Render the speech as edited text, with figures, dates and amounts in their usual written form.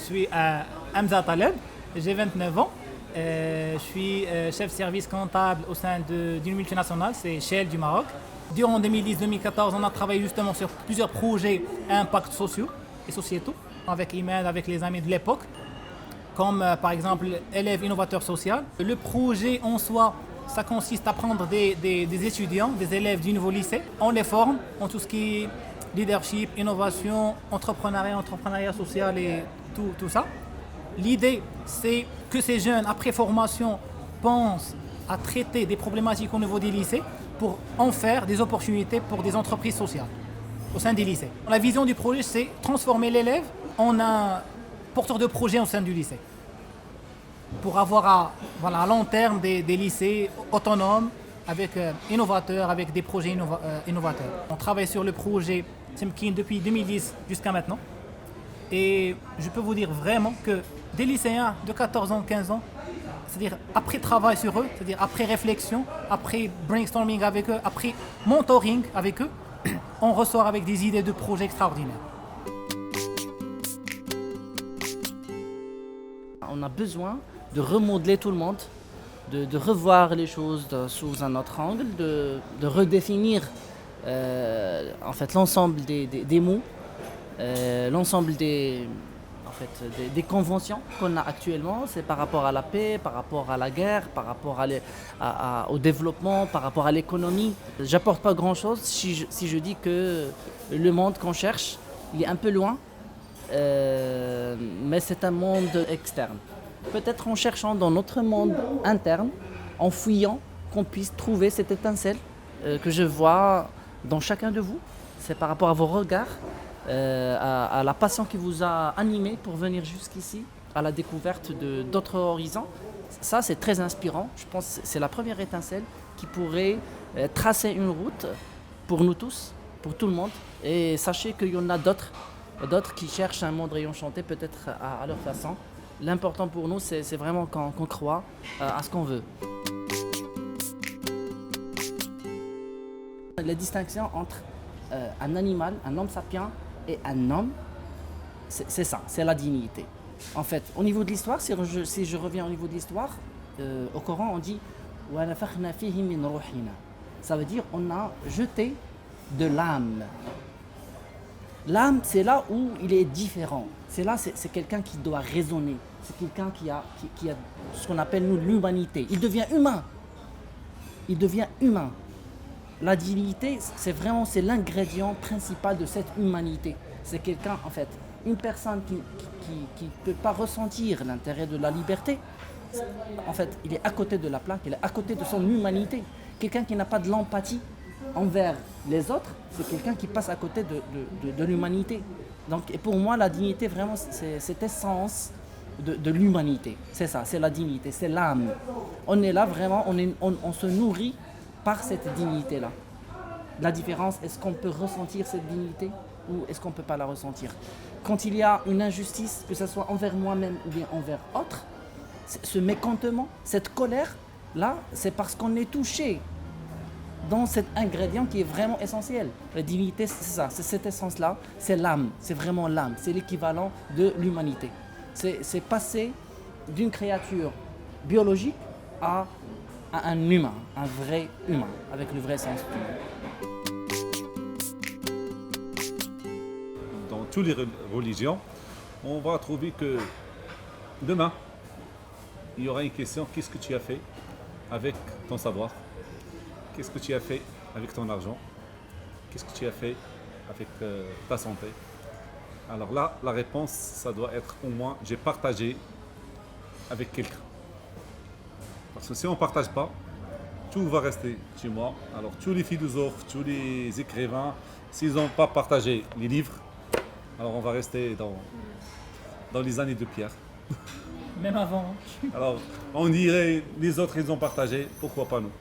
suis Hamza Taleb, j'ai 29 ans. Je suis chef service comptable au sein d'une multinationale, c'est Shell du Maroc. Durant 2010-2014, on a travaillé justement sur plusieurs projets à impact sociaux et sociétaux avec Imed, avec les amis de l'époque, comme par exemple élèves innovateurs social. Le projet en soi, ça consiste à prendre des étudiants, des élèves du nouveau lycée, on les forme en tout ce qui est leadership, innovation, entrepreneuriat social et tout ça. L'idée, c'est que ces jeunes, après formation, pensent à traiter des problématiques au niveau des lycées pour en faire des opportunités pour des entreprises sociales au sein des lycées. La vision du projet, c'est transformer l'élève en un porteur de projet au sein du lycée pour avoir à long terme des lycées autonomes, avec innovateurs, avec des projets innovateurs. On travaille sur le projet Temkin depuis 2010 jusqu'à maintenant. Et je peux vous dire vraiment que des lycéens de 14 ans, 15 ans, c'est-à-dire après travail sur eux, c'est-à-dire après réflexion, après brainstorming avec eux, après mentoring avec eux, on ressort avec des idées de projets extraordinaires. On a besoin de remodeler tout le monde, de revoir les choses sous un autre angle, de redéfinir en fait, l'ensemble des mots, l'ensemble des conventions qu'on a actuellement. C'est par rapport à la paix, par rapport à la guerre, par rapport au développement, par rapport à l'économie. J'apporte pas grand-chose si je dis que le monde qu'on cherche, il est un peu loin, mais c'est un monde externe. Peut-être en cherchant dans notre monde interne, en fouillant, qu'on puisse trouver cette étincelle que je vois dans chacun de vous. C'est par rapport à vos regards, à la passion qui vous a animé pour venir jusqu'ici, à la découverte d'autres horizons. Ça, c'est très inspirant. Je pense que c'est la première étincelle qui pourrait tracer une route pour nous tous, pour tout le monde. Et sachez qu'il y en a d'autres qui cherchent un monde rayon chanté, peut-être à leur façon. L'important pour nous, c'est vraiment qu'on croit à ce qu'on veut. La distinction entre un animal, un homme sapiens et un homme, c'est ça, c'est la dignité. En fait, au niveau de l'histoire, si je reviens au niveau de l'histoire, au Coran on dit « Wa nafakhna fihi min ruhina ». Ça veut dire on a jeté de l'âme. L'âme, c'est là où il est différent. C'est quelqu'un qui doit raisonner. C'est quelqu'un qui a ce qu'on appelle nous l'humanité. Il devient humain. Il devient humain. La dignité, c'est l'ingrédient principal de cette humanité. C'est quelqu'un, en fait, une personne qui ne peut pas ressentir l'intérêt de la liberté. En fait, il est à côté de la plaque, il est à côté de son humanité. Quelqu'un qui n'a pas de l'empathie envers les autres, c'est quelqu'un qui passe à côté de l'humanité. Donc, et pour moi, la dignité, vraiment, c'est cette essence de l'humanité. C'est ça, c'est la dignité, c'est l'âme. On est là, vraiment, on se nourrit par cette dignité-là. La différence, est-ce qu'on peut ressentir cette dignité ou est-ce qu'on ne peut pas la ressentir? Quand il y a une injustice, que ce soit envers moi-même ou bien envers autre, ce mécontentement, cette colère-là, c'est parce qu'on est touché dans cet ingrédient qui est vraiment essentiel. La dignité, c'est ça, c'est cette essence-là, c'est l'âme, c'est vraiment l'âme, c'est l'équivalent de l'humanité. C'est passer d'une créature biologique à un humain, un vrai humain, avec le vrai sens du mot. Dans toutes les religions, on va trouver que demain, il y aura une question, qu'est-ce que tu as fait avec ton savoir? Qu'est-ce que tu as fait avec ton argent? Qu'est-ce que tu as fait avec ta santé? Alors là, la réponse, ça doit être au moins, j'ai partagé avec quelqu'un. Parce que si on ne partage pas, tout va rester chez moi. Alors tous les philosophes, tous les écrivains, s'ils n'ont pas partagé les livres, alors on va rester dans les années de pierre. Même avant. Alors on dirait, les autres, ils ont partagé, pourquoi pas nous?